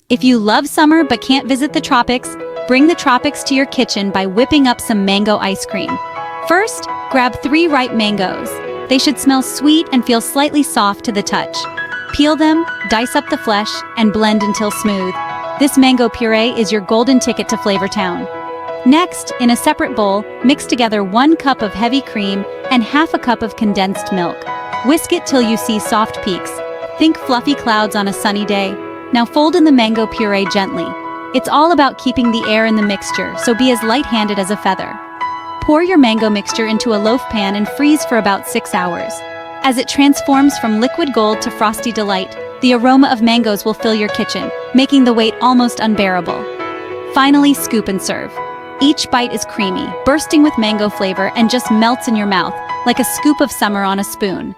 If you love summer but can't visit the tropics, bring the tropics to your kitchen by whipping up some mango ice cream. First, grab 3 ripe mangoes. They should smell sweet and feel slightly soft to the touch. Peel them, dice up the flesh, and blend until smooth. This mango puree is your golden ticket to Flavor Town. Next, in a separate bowl, mix together 1 cup of heavy cream and half a cup of condensed milk. Whisk it till you see soft peaks. Think fluffy clouds on a sunny day. Now fold in the mango puree gently. It's all about keeping the air in the mixture, so be as light-handed as a feather. Pour your mango mixture into a loaf pan and freeze for about 6 hours. As it transforms from liquid gold to frosty delight, the aroma of mangoes will fill your kitchen, making the wait almost unbearable. Finally, scoop and serve. Each bite is creamy, bursting with mango flavor, and just melts in your mouth, like a scoop of summer on a spoon.